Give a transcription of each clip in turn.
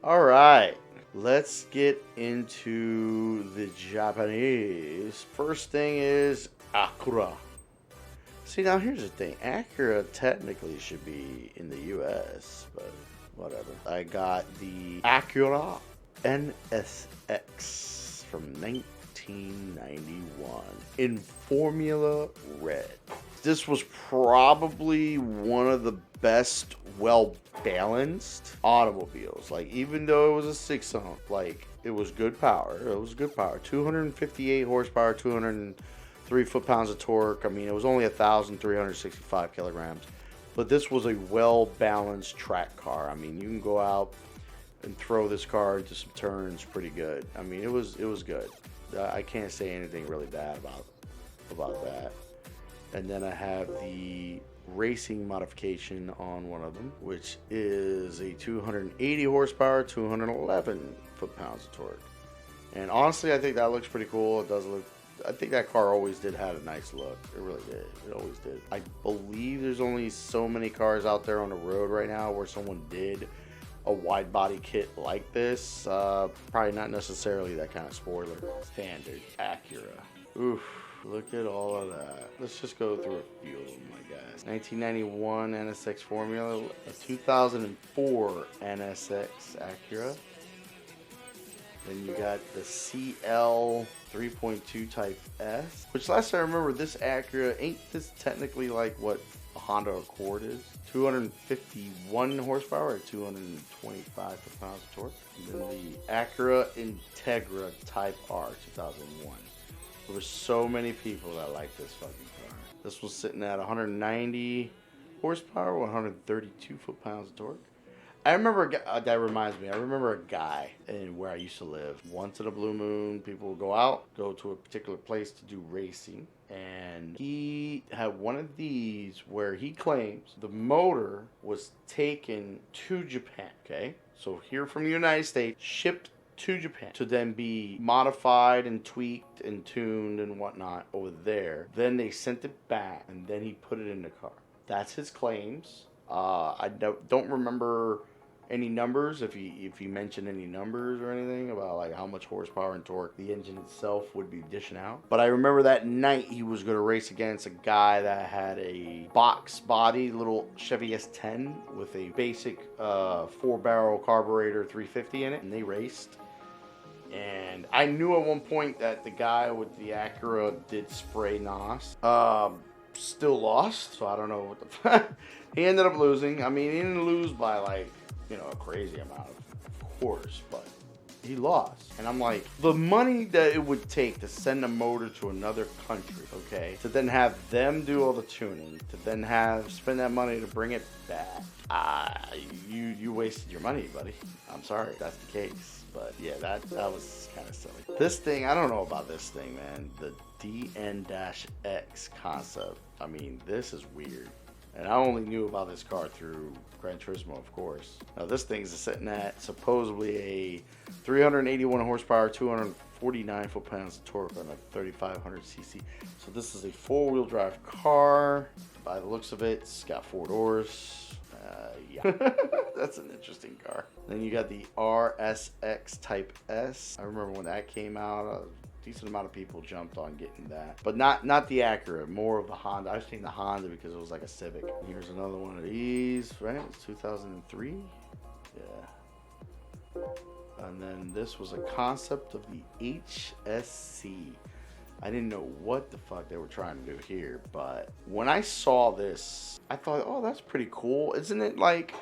All right, let's get into the Japanese. First thing is Acura. See, now here's the thing. Acura technically should be in the US, but whatever. I got the Acura NSX from 1991 in Formula Red. This was probably one of the best, well-balanced automobiles. Like, even though it was a 6-cylinder, like, it was good power. It was good power. 258 horsepower, 203 foot-pounds of torque. I mean, it was only 1,365 kilograms. But this was a well-balanced track car. I mean, you can go out and throw this car into some turns pretty good. I mean, it was good. I can't say anything really bad about that. And then I have the racing modification on one of them, which is a 280 horsepower, 211 foot-pounds of torque. And honestly, I think that looks pretty cool. It does look, I think that car always did have a nice look. It really did. It always did. I believe there's only so many cars out there on the road right now where someone did a wide body kit like this. Probably not necessarily that kind of spoiler. Standard Acura. Oof. Look at all of that. Let's just go through a few of them, I guess. 1991 NSX Formula, a 2004 NSX Acura. Then you got the CL 3.2 Type S, which last I remember, this Acura, ain't this technically like what a Honda Accord is? 251 horsepower or 225 foot-pounds of torque. And then the Acura Integra Type R 2001. There were so many people that liked this fucking car. This was sitting at 190 horsepower, 132 foot-pounds of torque. I remember, that reminds me, I remember a guy in where I used to live. Once in a blue moon, people would go out, go to a particular place to do racing. And he had one of these where he claims the motor was taken to Japan, okay? So here from the United States, shipped to Japan to then be modified and tweaked and tuned and whatnot over there. Then they sent it back and then he put it in the car. That's his claims. I don't remember any numbers, if he mentioned any numbers or anything about like how much horsepower and torque the engine itself would be dishing out. But I remember that night he was going to race against a guy that had a box body little Chevy S10 with a basic 4-barrel carburetor 350 in it, and they raced. And I knew at one point that the guy with the Acura did spray NOS. Still lost, so I don't know what the fuck. He ended up losing. I mean, he didn't lose by like, you know, a crazy amount, of course, but he lost. And I'm like, the money that it would take to send a motor to another country, okay, to then have them do all the tuning, to then spend that money to bring it back, you wasted your money, buddy. I'm sorry if that's the case. But yeah, that was kind of silly. This thing, I don't know about this thing, man. The DN-X concept. I mean, this is weird. And I only knew about this car through Gran Turismo, of course. Now, this thing's sitting at supposedly a 381 horsepower, 249 foot-pounds of torque on a 3,500 cc. So this is a 4-wheel drive car. By the looks of it, it's got 4 doors. Yeah, that's an interesting car. Then you got the RSX Type S. I remember when that came out, a decent amount of people jumped on getting that. But not the Acura, more of the Honda. I was thinking the Honda because it was like a Civic. Here's another one of these, right? It's 2003? Yeah. And then this was a concept of the HSC. I didn't know what the fuck they were trying to do here, but when I saw this, I thought, oh, that's pretty cool. Isn't it like,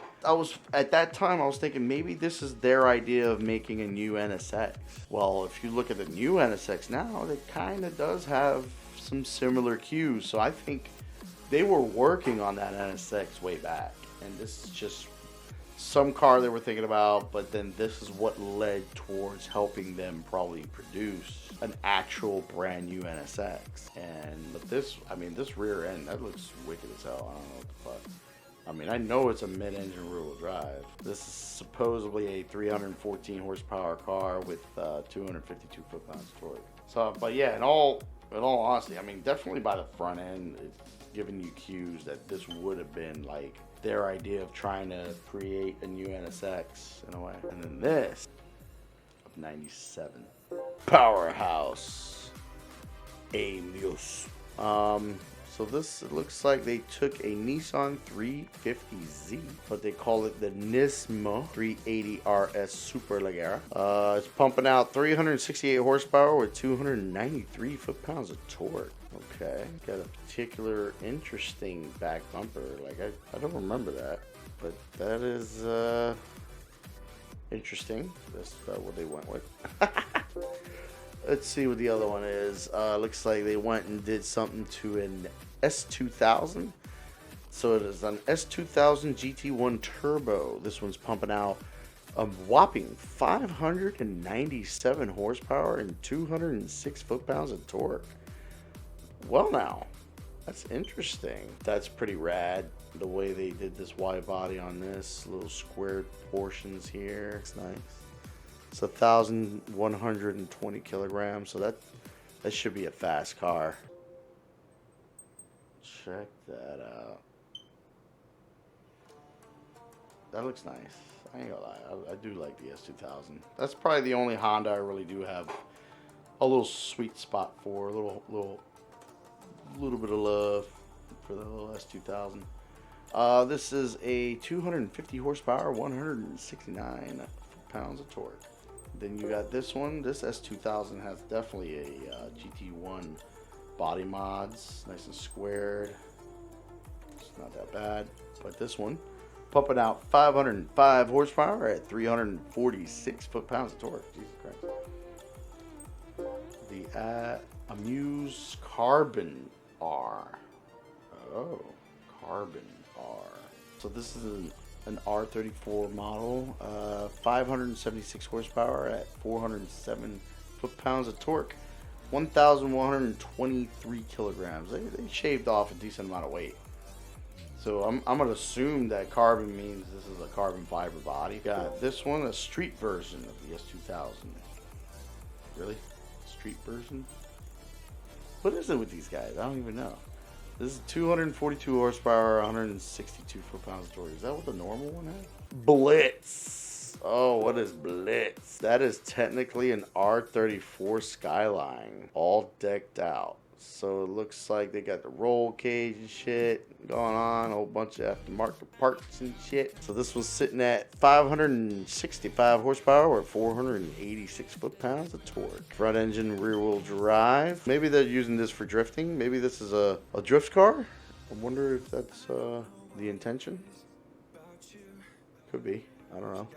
at that time, I was thinking maybe this is their idea of making a new NSX. Well, if you look at the new NSX now, it kind of does have some similar cues. So I think they were working on that NSX way back. And this is just some car they were thinking about, but then this is what led towards helping them probably produce an actual brand new NSX. But this, I mean, this rear end, that looks wicked as hell. I don't know what the fuck. I mean, I know it's a mid-engine rear-wheel drive. This is supposedly a 314 horsepower car with 252 foot-pounds of torque. So, but yeah, in all honesty, I mean, definitely by the front end, giving you cues that this would have been like their idea of trying to create a new NSX in a way. And then this of 97. Powerhouse Amuse. So this, it looks like they took a Nissan 350Z, but they call it the Nismo 380 RS Superleggera. It's pumping out 368 horsepower with 293 foot-pounds of torque. Okay, got a particular interesting back bumper. Like I don't remember that, but that is interesting. That's what they went with. Let's see what the other one is. Looks like they went and did something to an S2000. So it is an S2000 GT1 Turbo. This one's pumping out a whopping 597 horsepower and 206 foot-pounds of torque. Well, now, that's interesting. That's pretty rad. The way they did this wide body on this, little squared portions here. It's nice. It's 1,120 kilograms, so that should be a fast car. Check that out. That looks nice. I ain't gonna lie, I do like the S2000. That's probably the only Honda I really do have a little sweet spot for. A little bit of love for the little S2000. This is a 250 horsepower, 169 pounds of torque. Then you got this one. This S2000 has definitely a GT1 body mods, nice and squared. It's not that bad. But this one, pumping out 505 horsepower at 346 foot-pounds of torque. Jesus Christ. The Amuse Carbon R. Oh, Carbon R. So this is an R34 model, 576 horsepower at 407 foot-pounds of torque, 1,123 kilograms. They shaved off a decent amount of weight. So I'm going to assume that carbon means this is a carbon fiber body. Got this one, a street version of the S2000. Really? Street version? What is it with these guys? I don't even know. This is 242 horsepower, 162 foot-pounds of torque. Is that what the normal one has? BLITZ. Oh, what is BLITZ? That is technically an R34 Skyline, all decked out. So it looks like they got the roll cage and shit going on, a whole bunch of aftermarket parts and shit. So this was sitting at 565 horsepower or 486 foot-pounds of torque. Front engine, rear wheel drive. Maybe they're using this for drifting. Maybe this is a drift car. I wonder if that's the intention. Could be. I don't know.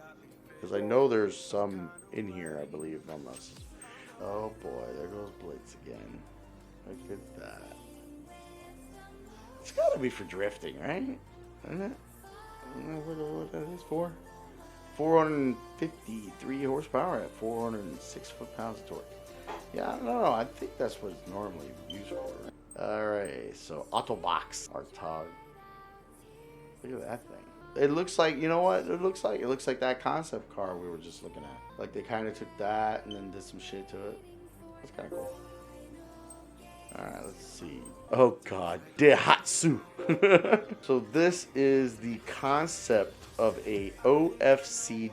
Because I know there's some in here, I believe, on this. Oh boy, there goes BLITZ again. Look at that. It's got to be for drifting, right? Isn't it? I don't know what that is for. 453 horsepower at 406 foot-pounds of torque. Yeah, I don't know. I think that's what it's normally used for. Alright, so Autobox Artog. Look at that thing. It looks like, you know what it looks like? It looks like that concept car we were just looking at. Like they kind of took that and then did some shit to it. That's kind of cool. Alright, let's see. Oh god, Daihatsu. So this is the concept of a OFC-1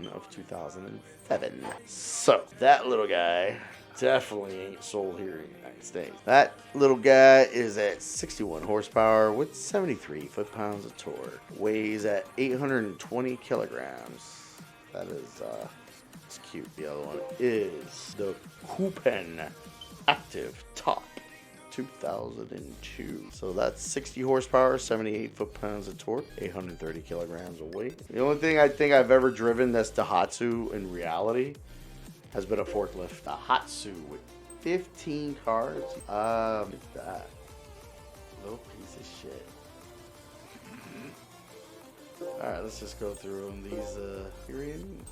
of 2007. So that little guy definitely ain't sold here in the United States. That little guy is at 61 horsepower with 73 foot-pounds of torque. Weighs at 820 kilograms. That is, it's cute. The other one is the Coupe Active Top 2002. So that's 60 horsepower, 78 foot-pounds of torque, 830 kilograms of weight. The only thing I think I've ever driven that's Daihatsu in reality has been a forklift. Daihatsu with 15 cars. Look at that. Little piece of shit. Alright, let's just go through them. These,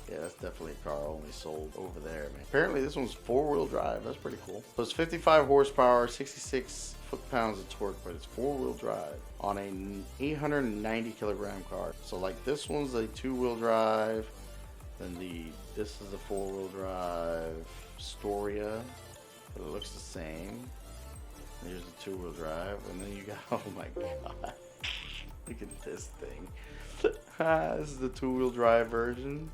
yeah, that's definitely a car only sold over there, man. Apparently this one's 4-wheel drive. That's pretty cool. So it's 55 horsepower, 66 foot-pounds of torque, but it's 4-wheel drive on an 890 kilogram car. So like this one's a 2-wheel drive, then this is a 4-wheel drive Storia, but it looks the same. Here's the two-wheel drive, and then you got, oh my god, look at this thing. This is the two-wheel drive version.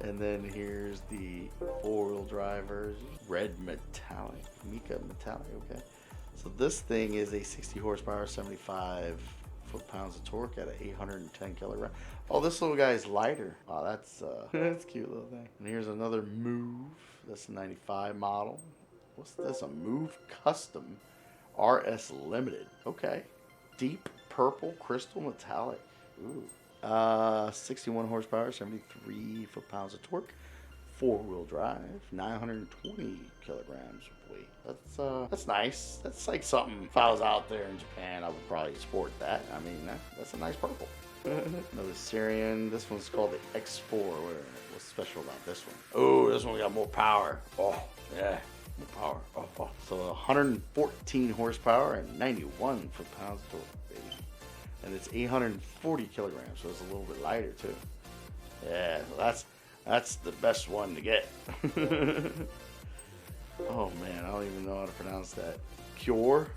And then here's the four-wheel drive version. Red metallic, mica metallic, okay. So this thing is a 60 horsepower, 75 foot-pounds of torque at an 810 kilogram. Oh, this little guy is lighter. Wow, that's that's a cute little thing. And here's another Move. That's a 95 model. What's this? A Move Custom RS Limited. Okay. Deep purple crystal metallic. Ooh. 61 horsepower, 73 foot-pounds of torque, four-wheel drive, 920 kilograms of weight. That's nice. That's like something, if I was out there in Japan, I would probably sport that. I mean, that's a nice purple. Another Syrian. This one's called the X4. What's special about this one? Oh, this one got more power. Oh, yeah. More power. Oh. So 114 horsepower and 91 foot-pounds of torque, baby. And it's 840 kilograms, so it's a little bit lighter too. Yeah, that's the best one to get. Oh man, I don't even know how to pronounce that. Cure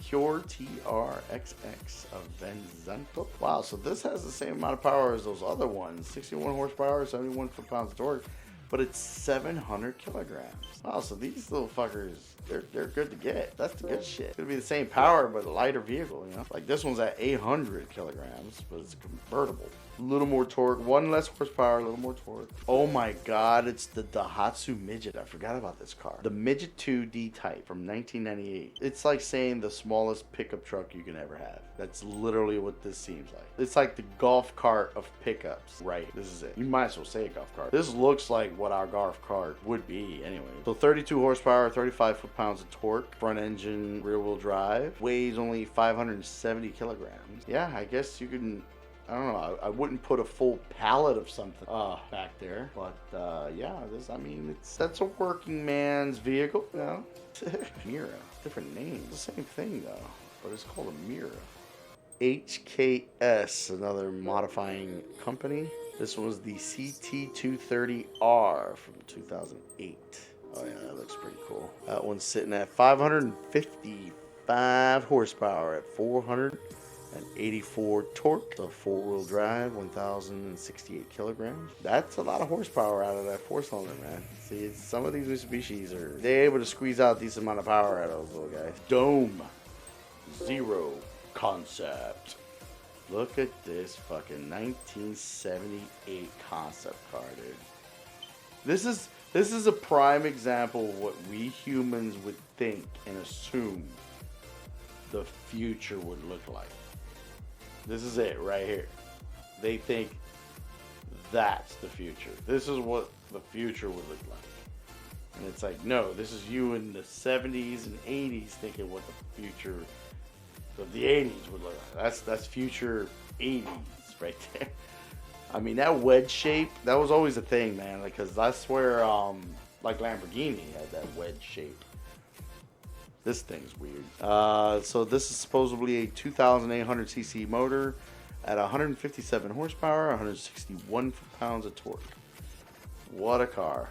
TRXX Avenzento. Wow, so this has the same amount of power as those other ones. 61 horsepower, 71 foot-pounds of torque, but it's 700 kilograms. Wow, so these little fuckers, they're good to get. That's the good shit. It's gonna be the same power, but a lighter vehicle, you know? Like this one's at 800 kilograms, but it's convertible. A little more torque, one less horsepower, a little more torque. Oh my god, it's the Daihatsu Midget. I forgot about this car. The Midget 2 D-Type from 1998. It's like saying the smallest pickup truck you can ever have. That's literally what this seems like. It's like the golf cart of pickups. Right, this is it. You might as well say a golf cart. This looks like what our golf cart would be anyway. So 32 horsepower, 35 foot-pounds of torque, front engine, rear-wheel drive, weighs only 570 kilograms. Yeah, I guess you can, I don't know, I wouldn't put a full pallet of something back there, but yeah, that's a working man's vehicle, you know? Mira, different names, the same thing though, but it's called a Mira. HKS, another modifying company. This was the CT230R from 2008. Oh yeah, that looks pretty cool. That one's sitting at 555 horsepower at 484 torque. So four-wheel drive, 1,068 kilograms. That's a lot of horsepower out of that four-cylinder, man. See, some of these Mitsubishis they're able to squeeze out a decent amount of power out of those little guys. Dome Zero concept. Look at this fucking 1978 concept car, dude. This is a prime example of what we humans would think and assume the future would look like. This is it right here. They think that's the future. This is what the future would look like. And it's like, no, this is you in the 70s and 80s thinking what the future of the 80s would look like. That's future 80s right there. I mean, that wedge shape, that was always a thing, man. Because that's where, like Lamborghini had that wedge shape. This thing's weird. So this is supposedly a 2,800cc motor at 157 horsepower, 161 foot-pounds of torque. What a car.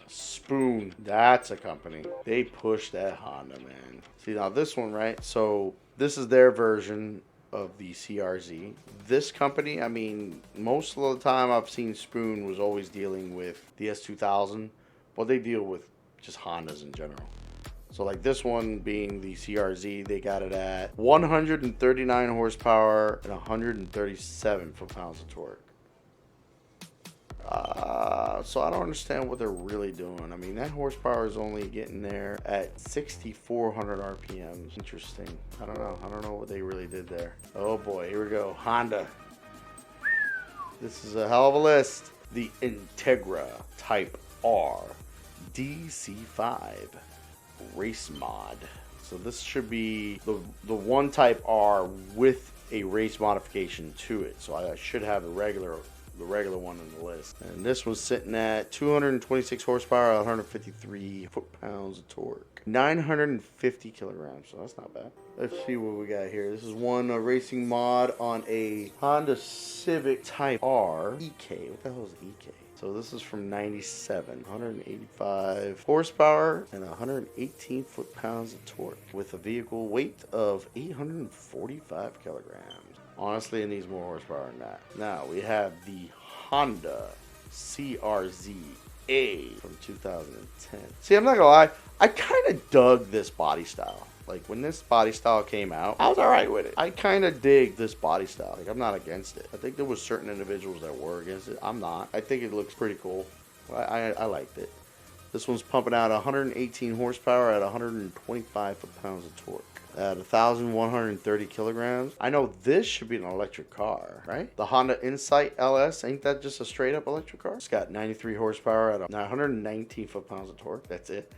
Spoon, that's a company. They push that Honda, man. See, now this one, right? So this is their version of the CRZ. This company, I mean, most of the time I've seen Spoon was always dealing with the S2000, but they deal with just Hondas in general. So like this one being the CRZ, they got it at 139 horsepower and 137 foot-pounds of torque. So I don't understand what they're really doing. I mean, that horsepower is only getting there at 6,400 RPMs. Interesting. I don't know what they really did there. Oh boy, here we go. Honda. This is a hell of a list. The Integra Type R DC5 race mod. So this should be the one Type R with a race modification to it. So I should have a regular the regular one on the list. And this was sitting at 226 horsepower, 153 foot-pounds of torque. 950 kilograms, so that's not bad. Let's see what we got here. This is one racing mod on a Honda Civic Type R EK. What the hell is EK? So this is from 97, 185 horsepower and 118 foot-pounds of torque with a vehicle weight of 845 kilograms. Honestly, it needs more horsepower than that. Now we have the Honda CRZ-A from 2010. See, I'm not gonna lie, I kind of dug this body style. Like, when this body style came out, I was alright with it. I kind of dig this body style. Like, I'm not against it. I think there was certain individuals that were against it. I'm not. I think it looks pretty cool. I liked it. This one's pumping out 118 horsepower at 125 foot-pounds of torque. At 1,130 kilograms. I know this should be an electric car, right? The Honda Insight LS, ain't that just a straight-up electric car? It's got 93 horsepower at 119 foot-pounds of torque. That's it.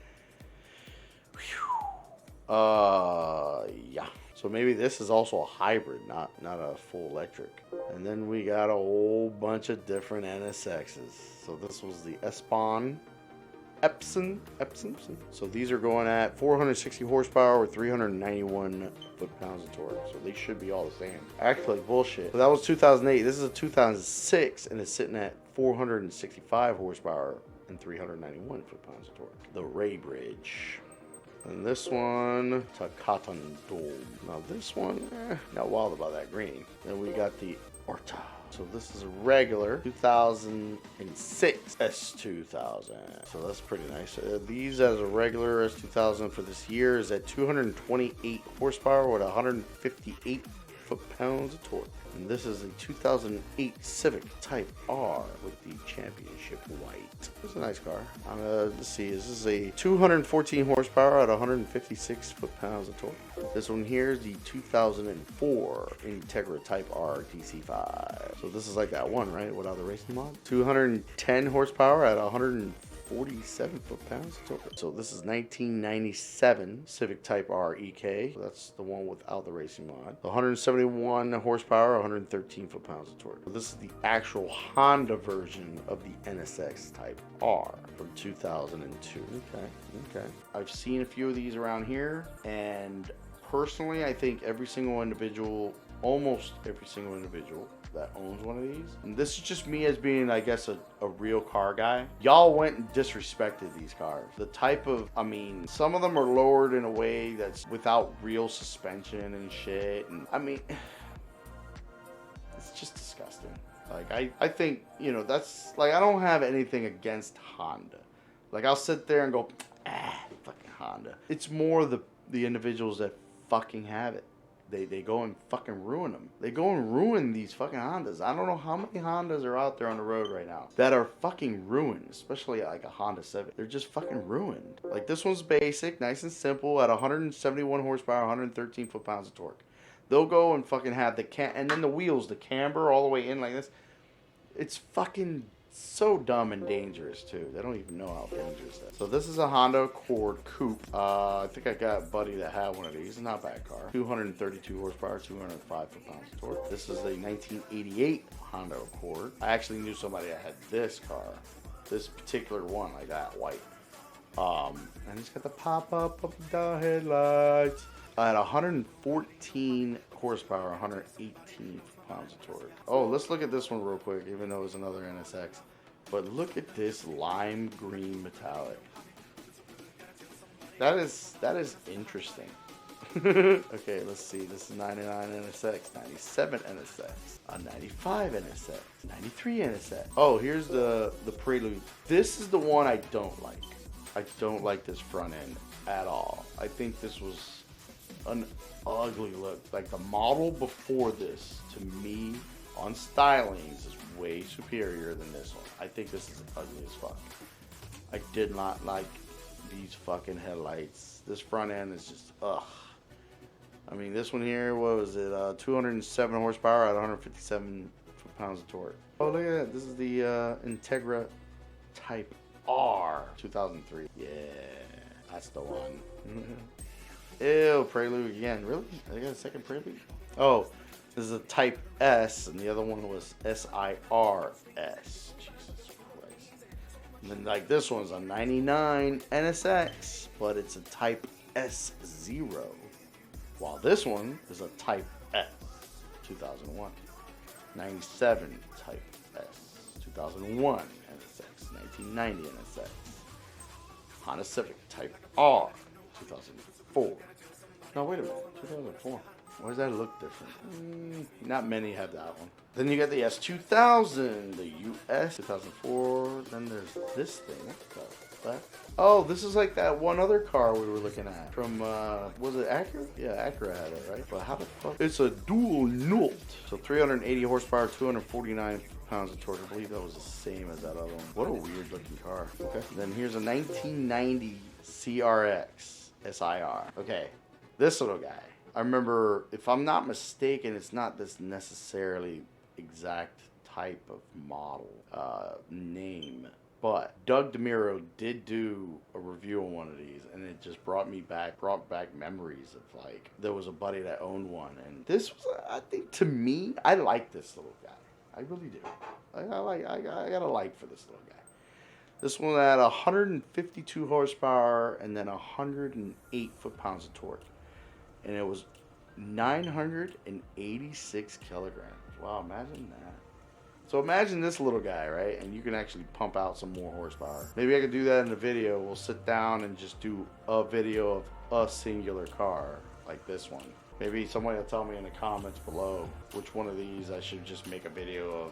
Whew. Yeah. So maybe this is also a hybrid, not a full electric. And then we got a whole bunch of different NSXs. So this was the Epson. So these are going at 460 horsepower with 391 foot-pounds of torque. So they should be all the same. Actually, bullshit. So that was 2008. This is a 2006, and it's sitting at 465 horsepower and 391 foot-pounds of torque. The Ray Bridge. And this one, Takatan Dome. Now this one, not wild about that green. Then we got the Orta. So this is a regular 2006 S2000. So that's pretty nice. These as a regular S2000 for this year is at 228 horsepower with 158 foot-pounds of torque. And this is a 2008 Civic Type R with the championship white. It's a nice car. Let's see, this is a 214 horsepower at 156 foot-pounds of torque. This one here is the 2004 Integra Type R DC5. So this is like that one, right? Without the racing mod. 210 horsepower at 147 foot-pounds of torque. So this is 1997 Civic Type R EK. So that's the one without the racing mod. 171 horsepower, 113 foot-pounds of torque. So this is the actual Honda version of the NSX Type R from 2002. Okay. I've seen a few of these around here, and personally, I think almost every single individual that owns one of these. And this is just me as being, I guess, a real car guy. Y'all went and disrespected these cars. The type of, some of them are lowered in a way that's without real suspension and shit. And it's just disgusting. Like, I think, that's, like, I don't have anything against Honda. Like, I'll sit there and go, fucking Honda. It's more the individuals that fucking have it. They go and fucking ruin them. They go and ruin these fucking Hondas. I don't know how many Hondas are out there on the road right now that are fucking ruined, especially like a Honda Civic. They're just fucking ruined. Like, this one's basic, nice and simple at 171 horsepower, 113 foot-pounds of torque. They'll go and fucking have and then the wheels, the camber all the way in like this. It's fucking so dumb and dangerous too. They don't even know how dangerous that is. So this is a Honda Accord Coupe. I think I got a buddy that had one of these. It's not a bad car. 232 horsepower, 205 foot-pounds of torque. This is a 1988 Honda Accord. I actually knew somebody that had this car. This particular one, like that, white. And it's got the pop-up of the headlights. At 114 horsepower, 118 pounds of torque. Oh, let's look at this one real quick, even though it's another NSX. But look at this lime green metallic. That is interesting. Okay, let's see. This is 99 NSX, 97 NSX, a 95 NSX, 93 NSX. Oh, here's the Prelude. This is the one I don't like. I don't like this front end at all. I think this was an ugly look. Like, the model before this, to me, on stylings, is way superior than this one. I think this is ugly as fuck. I did not like these fucking headlights. This front end is just, ugh. This one here, what was it? 207 horsepower at 157 foot-pounds of torque. Oh, look at that. This is the Integra Type R 2003. Yeah, that's the one. Ew, Prelude again. Really? They got a second Prelude? Oh, This is a Type S, and the other one was SIRS. Jesus Christ. And then like this one's a 99 NSX, but it's a Type S0. While this one is a Type S, 2001. 97 Type S, 2001 NSX, 1990 NSX. Honda Civic Type R, 2004. No, wait a minute, 2004. Why does that look different? Not many have that one. Then you got the S2000, the US 2004. Then there's this thing. What's that? Oh, this is like that one other car we were looking at from, was it Acura? Yeah, Acura had it, right? But how the fuck? It's a dual Nult. So 380 horsepower, 249 pounds of torque. I believe that was the same as that other one. What a weird looking car. Okay. Then here's a 1990 CRX SIR. Okay. This little guy. I remember, if I'm not mistaken, it's not this necessarily exact type of model name, but Doug DeMuro did do a review on one of these, and it just brought back memories of, like, there was a buddy that owned one, and this was, I think, to me, I like this little guy. I really do. I got a like for this little guy. This one had 152 horsepower and then 108 foot-pounds of torque. And it was 986 kilograms. Wow, imagine that. So imagine this little guy, right? And you can actually pump out some more horsepower. Maybe I could do that in a video. We'll sit down and just do a video of a singular car, like this one. Maybe somebody will tell me in the comments below which one of these I should just make a video of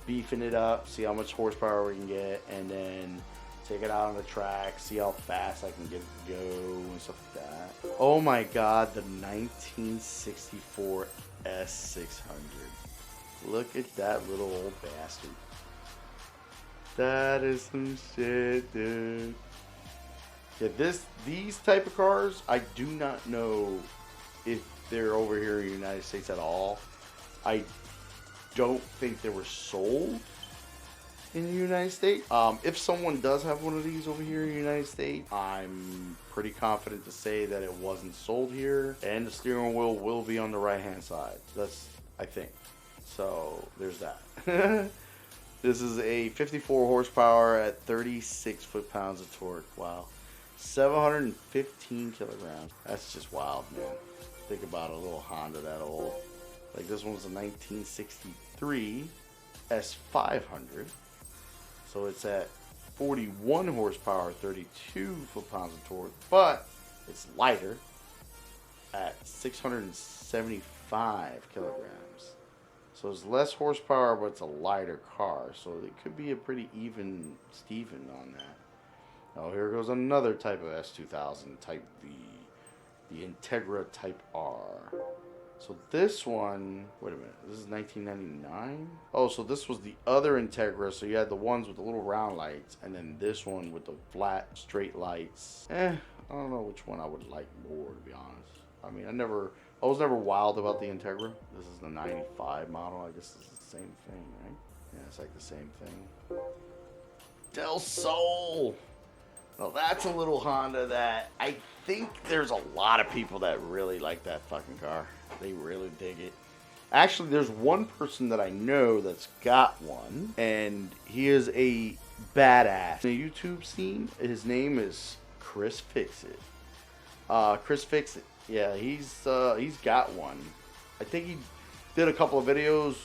beefing it up, see how much horsepower we can get, and then take it out on the track, see how fast I can get it to go and stuff like that. Oh my god, the 1964 S600. Look at that little old bastard. That is some shit, dude. Yeah, these type of cars, I do not know if they're over here in the United States at all. I don't think they were sold in the United States. If someone does have one of these over here in the United States, I'm pretty confident to say that it wasn't sold here, and the steering wheel will be on the right hand side. That's, I think. So there's that. This is a 54 horsepower at 36 foot-pounds of torque. Wow. 715 kilograms. That's just wild, man. Think about a little Honda that old. Like this one's a 1963 S500. So it's at 41 horsepower, 32 foot-pounds of torque, but it's lighter at 675 kilograms. So it's less horsepower, but it's a lighter car. So it could be a pretty even Steven on that. Oh, here goes another type of S2000, type the Integra Type R. So this one, wait a minute, this is 1999? Oh, so this was the other Integra, so you had the ones with the little round lights, and then this one with the flat, straight lights. I don't know which one I would like more, to be honest. I mean, I was never wild about the Integra. This is the 95 model, I guess it's the same thing, right? Yeah, it's like the same thing. Del Sol! Well, that's a little Honda that I think there's a lot of people that really like that fucking car. They really dig it. Actually, there's one person that I know that's got one, and he is a badass. In the YouTube scene, his name is CrisFix It. CrisFix It. Yeah, he's got one. I think he did a couple of videos.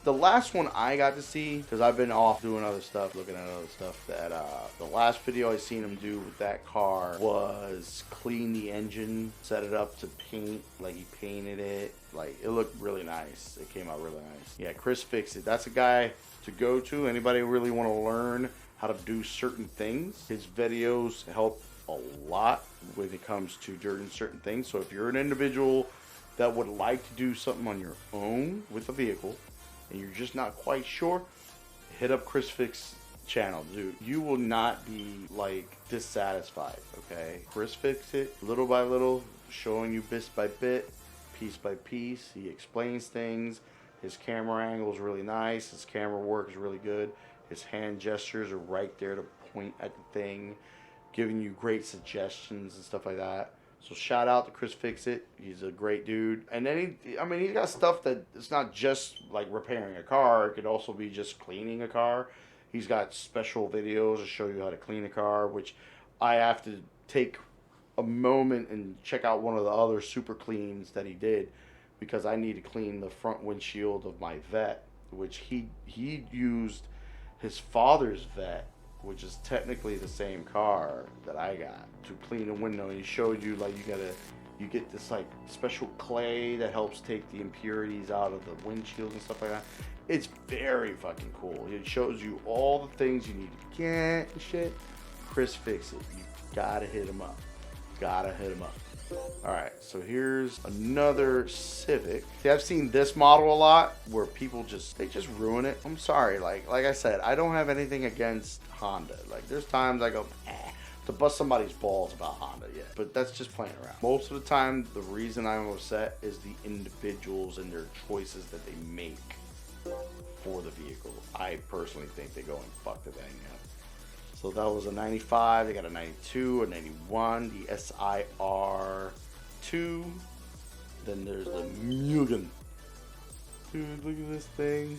The last one I got to see, because I've been off doing other stuff, looking at other stuff, that the last video I seen him do with that car was clean the engine, set it up to paint, like he painted it, like it looked really nice. It came out really nice. Yeah, CrisFix It. That's a guy to go to. Anybody really want to learn how to do certain things, his videos help a lot when it comes to doing certain things. So if you're an individual that would like to do something on your own with a vehicle and you're just not quite sure, hit up CrisFix Channel, dude. You will not be like dissatisfied, okay? CrisFix It, little by little, showing you bit by bit, piece by piece. He explains things. His camera angle is really nice. His camera work is really good. His hand gestures are right there to point at the thing, giving you great suggestions and stuff like that. So shout out to CrisFix. He's a great dude. And then he's got stuff that it's not just like repairing a car. It could also be just cleaning a car. He's got special videos to show you how to clean a car, which I have to take a moment and check out one of the other super cleans that he did, because I need to clean the front windshield of my Vet, which he used his father's Vet, which is technically the same car that I got, to clean the window. And he showed you like you get this like special clay that helps take the impurities out of the windshield and stuff like that. It's very fucking cool. It shows you all the things you need to get and shit. CrisFix. You gotta hit him up. Gotta hit him up. Alright, so here's another Civic. See, I've seen this model a lot where people they just ruin it. I'm sorry, like I said, I don't have anything against Honda. Like, there's times I go, to bust somebody's balls about Honda, yeah. But that's just playing around. Most of the time, the reason I'm upset is the individuals and their choices that they make for the vehicle. I personally think they go and fuck the thing up. So that was a 95, they got a 92, a 91, the SIR2. Then there's the Mugen. Dude, look at this thing.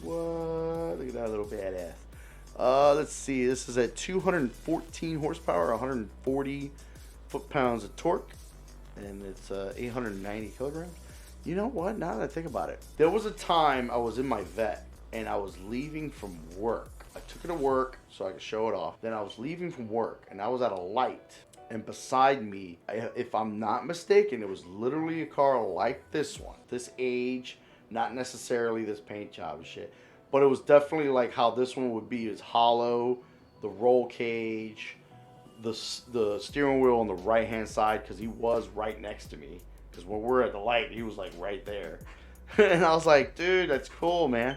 What? Look at that little badass. Let's see, this is at 214 horsepower, 140 foot-pounds of torque, and it's 890 kilograms. You know what, now that I think about it, there was a time I was in my Vet, and I was leaving from work. I took it to work so I could show it off. Then I was leaving from work, and I was at a light. And beside me, if I'm not mistaken, it was literally a car like this one. This age, not necessarily this paint job and shit. But it was definitely like how this one would be. It's hollow, the roll cage, the steering wheel on the right-hand side, because he was right next to me. Because when we're at the light, he was like right there. And I was like, dude, that's cool, man.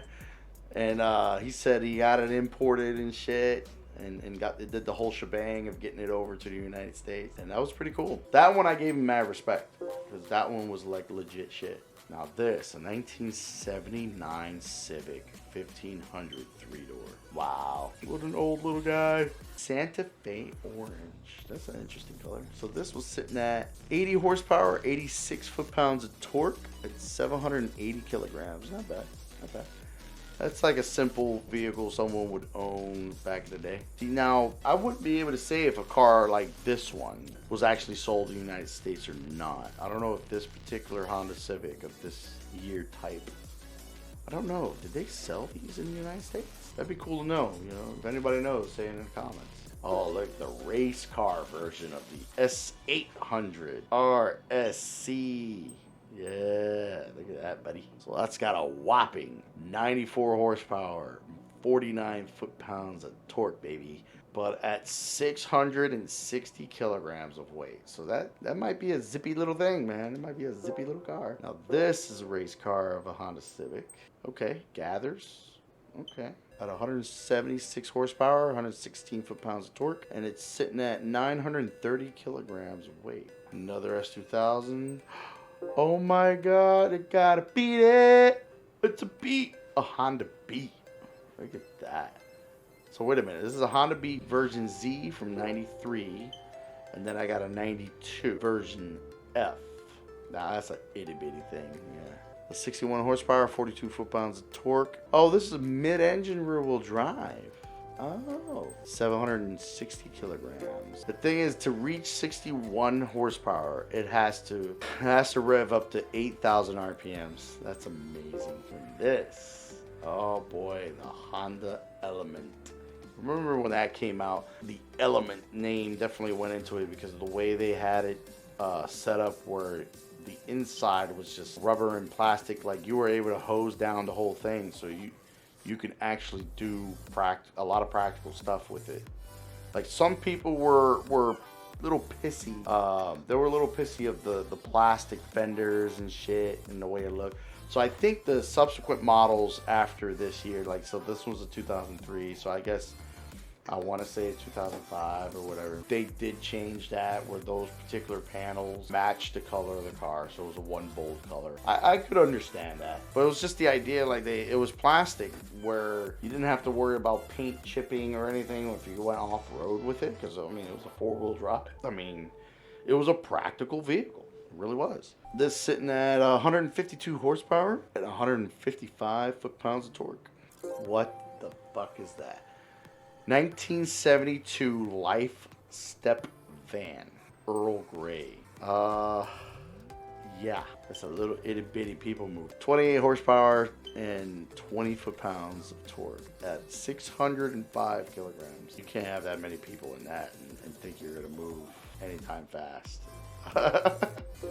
And he said he got it imported and shit, and did the whole shebang of getting it over to the United States, and that was pretty cool. That one I gave him mad respect, because that one was like legit shit. Now this, a 1979 Civic 1500 3-door. Wow, what an old little guy. Santa Fe orange. That's an interesting color. So this was sitting at 80 horsepower, 86 foot-pounds of torque, at 780 kilograms. Not bad, not bad. That's like a simple vehicle someone would own back in the day. See, now, I wouldn't be able to say if a car like this one was actually sold in the United States or not. I don't know if this particular Honda Civic of this year type, I don't know. Did they sell these in the United States? That'd be cool to know, you know. If anybody knows, say it in the comments. Oh, look, the race car version of the S800 RSC. Yeah, look at that, buddy. So that's got a whopping 94 horsepower, 49 foot-pounds of torque, baby. But at 660 kilograms of weight. So that might be a zippy little thing, man. It might be a zippy little car. Now this is a race car of a Honda Civic. Okay, gathers. Okay. At 176 horsepower, 116 foot-pounds of torque. And it's sitting at 930 kilograms of weight. Another S2000. Oh my god, it gotta beat it. It's a Beat. A Honda Beat. Look at that. So wait a minute, this is a Honda Beat version Z from 93. And then I got a 92 version F. Now that's an itty bitty thing, yeah. A 61 horsepower, 42 foot-pounds of torque. Oh, this is a mid-engine rear-wheel drive. Oh, 760 kilograms. The thing is, to reach 61 horsepower, it has to rev up to 8,000 RPMs. That's amazing. And this, oh boy, the Honda Element. Remember when that came out? The Element name definitely went into it because of the way they had it set up, where the inside was just rubber and plastic. Like, you were able to hose down the whole thing, so you can actually do a lot of practical stuff with it. Like, some people were a little pissy. They were a little pissy of the plastic fenders and shit and the way it looked. So I think the subsequent models after this year, like, so this was a 2003, so I guess I want to say 2005 or whatever, they did change that where those particular panels matched the color of the car, so it was a one bold color. I could understand that, but it was just the idea, like, it was plastic where you didn't have to worry about paint chipping or anything if you went off road with it, because I mean, it was a 4-wheel drive. I mean, It was a practical vehicle. It really was. This sitting at 152 horsepower and 155 foot-pounds of torque. What the fuck is that? 1972 Life Step Van. Earl Grey. Yeah, that's a little itty bitty people move. 28 horsepower and 20 foot-pounds of torque at 605 kilograms. You can't have that many people in that and think you're gonna move anytime fast.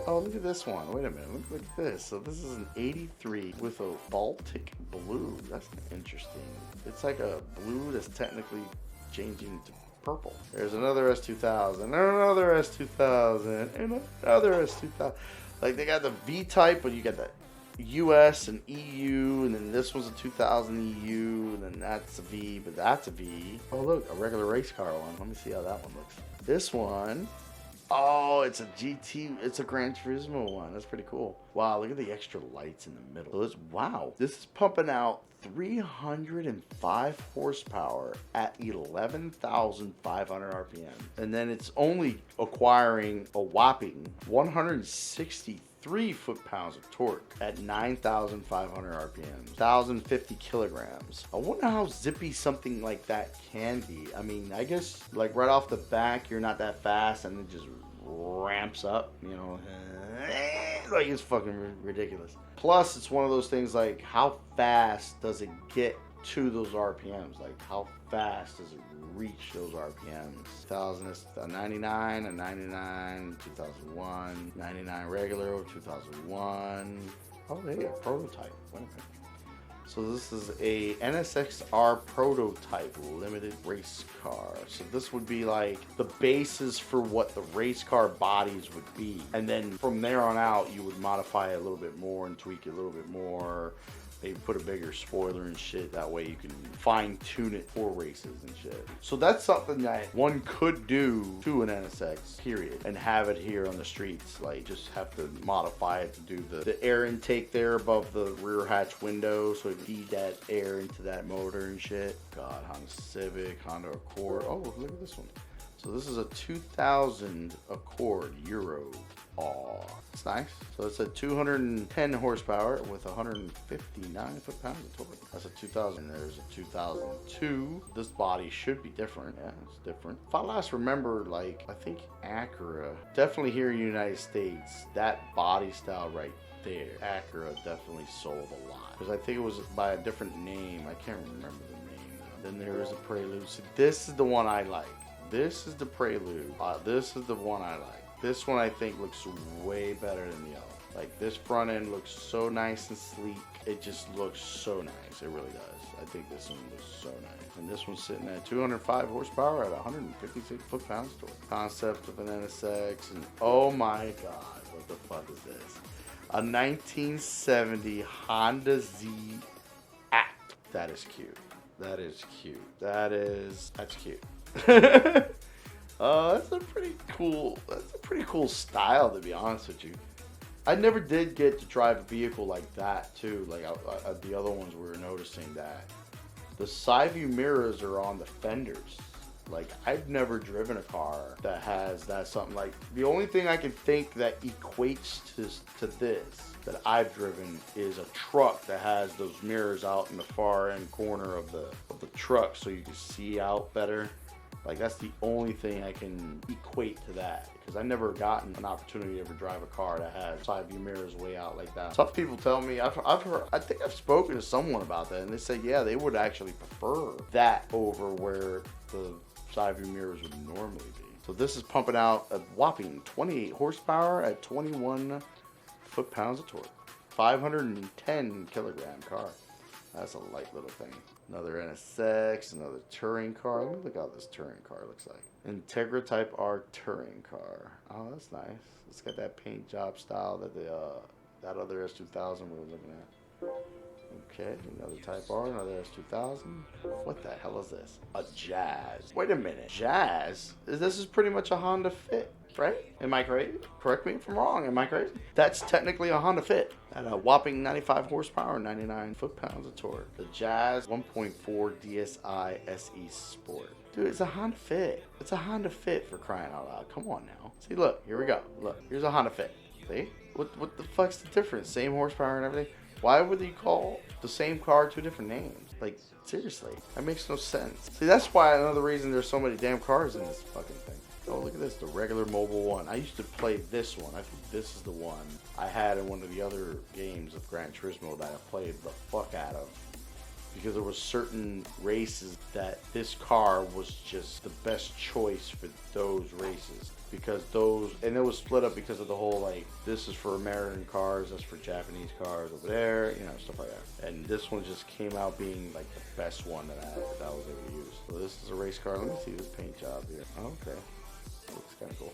Oh, look at this one. Wait a minute. Look at this. So this is an 83 with a Baltic blue. That's interesting. It's like a blue that's technically changing to purple. There's another S2000, and another S2000, and another S2000. Like, they got the V-type, but you got the US and EU, and then this one's a 2000 EU, and then that's a V, but that's a V. Oh, look, a regular race car one. Let me see how that one looks. This one, oh, it's a GT, it's a Gran Turismo one. That's pretty cool. Wow, look at the extra lights in the middle. Wow, this is pumping out 305 horsepower at 11,500 RPM. And then it's only acquiring a whopping 163 foot-pounds of torque at 9,500 RPM, 1,050 kilograms. I wonder how zippy something like that can be. I mean, I guess like right off the back, you're not that fast and it just ramps up, you know, like it's fucking ridiculous. Plus, it's one of those things like how fast does it get to those RPMs? Like how fast does it reach those RPMs? 2000 is a 99, a 99, 2001, 99 regular, 2001. Oh, hey, a prototype. Wait a minute. So this is a NSXR prototype limited race car. So this would be like the basis for what the race car bodies would be. And then from there on out, you would modify it a little bit more and tweak it a little bit more. Maybe put a bigger spoiler and shit. That way you can fine tune it for races and shit. So that's something that one could do to an NSX, period. And have it here on the streets. Like just have to modify it to do the air intake there above the rear hatch window. So it feed that air into that motor and shit. God, Honda Civic, Honda Accord. Oh, look at this one. So this is a 2000 Accord Euro. Oh, it's nice. So it's a 210 horsepower with 159 foot-pounds of torque. That's a 2000. There's a 2002. This body should be different. Yeah, it's different. If I last remember, like, I think Acura, definitely here in the United States, that body style right there, Acura definitely sold a lot. Because I think it was by a different name. I can't remember the name. Then there is a Prelude. So this is the one I like. This is the Prelude. This is the one I like. This one I think looks way better than the other. Like this front end looks so nice and sleek. It just looks so nice. It really does. I think this one looks so nice. And this one's sitting at 205 horsepower at 156 foot-pounds torque. Concept of an NSX, and oh my God, what the fuck is this? A 1970 Honda Z Act. That is cute. That is cute. That's cute. That's a pretty cool style, to be honest with you. I never did get to drive a vehicle like that too. Like the other ones, we were noticing that the side view mirrors are on the fenders. Like I've never driven a car that has that something. Like the only thing I can think that equates to this that I've driven is a truck that has those mirrors out in the far end corner of the truck, so you can see out better. Like that's the only thing I can equate to that, because I've never gotten an opportunity to ever drive a car that has side view mirrors way out like that. Some people tell me, I've heard, I think I've spoken to someone about that, and they said, yeah, they would actually prefer that over where the side view mirrors would normally be. So this is pumping out a whopping 28 horsepower at 21 foot-pounds of torque. 510 kilogram car. That's a light little thing. Another NSX, another touring car. Let me look how this touring car looks like. Integra Type R touring car. Oh, that's nice. It's got that paint job style that the that other S2000 we were looking at. Okay, another Type R, another S2000. What the hell is this? A Jazz. Wait a minute. Jazz? This is pretty much a Honda Fit, right? Am I crazy? Correct me if I'm wrong. Am I crazy? That's technically a Honda Fit at a whopping 95 horsepower, 99 foot-pounds of torque. The Jazz 1.4 DSi SE Sport. Dude, it's a Honda Fit. It's a Honda Fit, for crying out loud. Come on now. See, look. Here we go. Look. Here's a Honda Fit. See? What the fuck's the difference? Same horsepower and everything. Why would you call the same car two different names? Like, seriously, that makes no sense. See, that's why another reason there's so many damn cars in this fucking thing. Oh, look at this, the regular mobile one. I used to play this one. I think this is the one I had in one of the other games of Gran Turismo that I played the fuck out of. Because there was certain races that this car was just the best choice for those races. Because those, and it was split up because of the whole, like, this is for American cars, that's for Japanese cars over there, you know, stuff like that. And this one just came out being like the best one that I was able to use. So this is a race car. Let me see this paint job here. Oh, okay, looks kind of cool.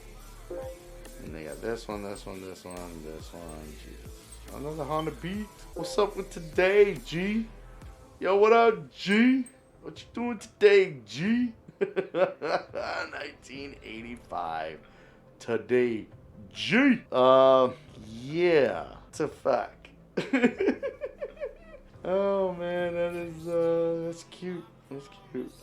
And they got this one, this one, this one, this one. Jesus. Another Honda Beat. What's up with today, G? Yo, what up, G? What you doing today, G? 1985. Today, G. Yeah. It's a fact. Oh man, that's cute. That's cute.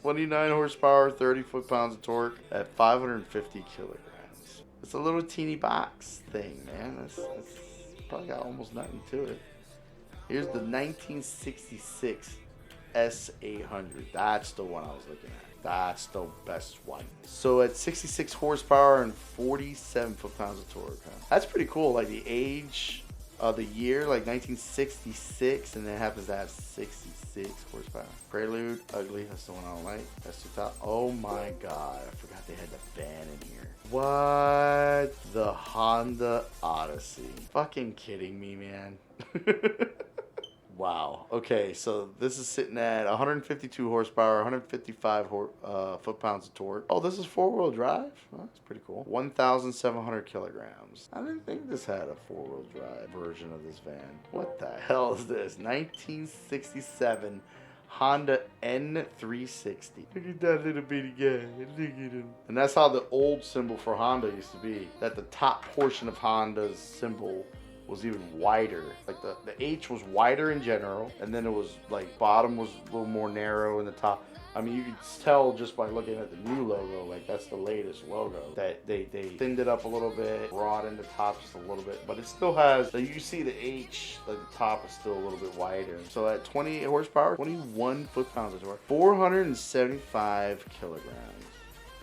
29 horsepower, 30 foot-pounds of torque at 550 kilograms. It's a little teeny box thing, man. That's probably got almost nothing to it. Here's the 1966 S800. That's the one I was looking at. That's the best one. So at 66 horsepower and 47 foot-pounds of torque. Huh? That's pretty cool. Like the age of the year, like 1966, and it happens to have 66 horsepower. Prelude, ugly. That's the one I don't like. That's the top. Oh my god, I forgot they had the van in here. What? The Honda Odyssey. Fucking kidding me, man. Wow. Okay, so this is sitting at 152 horsepower, 155 foot-pounds of torque. Oh, this is four-wheel drive? Oh, that's pretty cool. 1,700 kilograms. I didn't think this had a four-wheel drive version of this van. What the hell is this? 1967 Honda N360. Look at that little bitty guy. Look at him. And that's how the old symbol for Honda used to be. That the top portion of Honda's symbol was even wider. Like the H was wider in general, and then it was like bottom was a little more narrow in the top. I mean, you could tell just by looking at the new logo, like that's the latest logo, that they thinned it up a little bit, broadened the top just a little bit, but it still has, like you see the H, like the top is still a little bit wider. So at 28 horsepower, 21 foot-pounds of torque, 475 kilograms.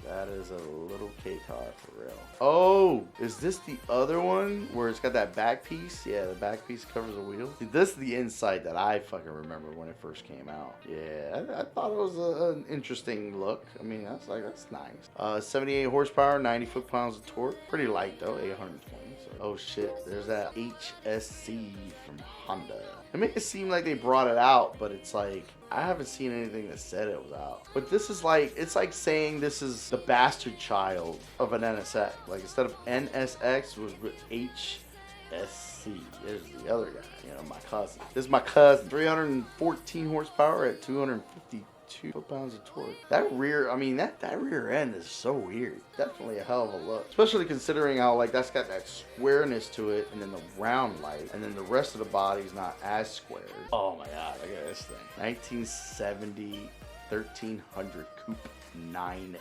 That is a little K car for real. Oh, is this the other one where it's got that back piece? Yeah, the back piece covers the wheel. See, this is the inside that I fucking remember when it first came out. Yeah, I thought it was an interesting look. I mean, that's nice. 78 horsepower, 90 foot-pounds of torque. Pretty light though, 820. So. Oh shit, there's that HSC from Honda. It makes it seem like they brought it out, but it's like, I haven't seen anything that said it was out. But this is like, it's like saying this is the bastard child of an NSX. Like instead of NSX, it was with HSC. There's the other guy, you know, my cousin. This is my cousin. 314 horsepower at 252 foot-pounds of torque. That rear, I mean, that rear end is so weird. Definitely a hell of a look. Especially considering how, like, that's got that squareness to it, and then the round light, and then the rest of the body's not as squared. Oh my god, look at this thing. 1970 1300 Coupe 9S.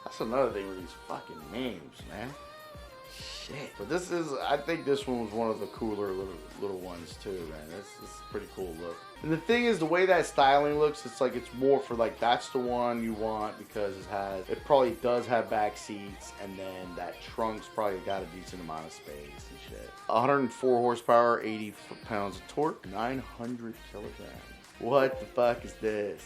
That's another thing with these fucking names, man. Shit. But this is, I think this one was one of the cooler little ones too, man. This is a pretty cool look. And the thing is, the way that styling looks, it's like it's more for like, that's the one you want because it probably does have back seats, and then that trunk's probably got a decent amount of space and shit. 104 horsepower, 80 foot-pounds of torque, 900 kilograms. What the fuck is this?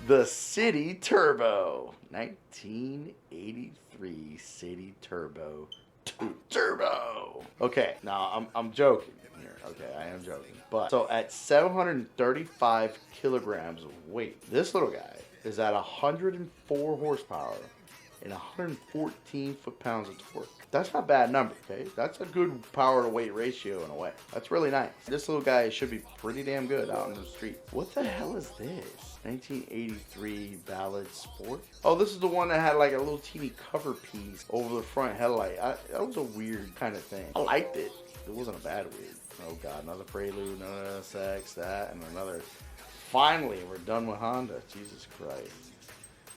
The City Turbo. 1983 City Turbo 2 Turbo. Okay, now I'm joking here. Okay, I am joking. But so at 735 kilograms of weight, this little guy is at 104 horsepower, and 114 foot-pounds of torque. That's not a bad number, okay? That's a good power to weight ratio in a way. That's really nice. This little guy should be pretty damn good out in the street. What the hell is this? 1983 Ballad Sport? Oh, this is the one that had like a little teeny cover piece over the front headlight. That was a weird kind of thing. I liked it. It wasn't a bad weird. Oh god, another Prelude, another sex, that, and another. Finally, we're done with Honda. Jesus Christ.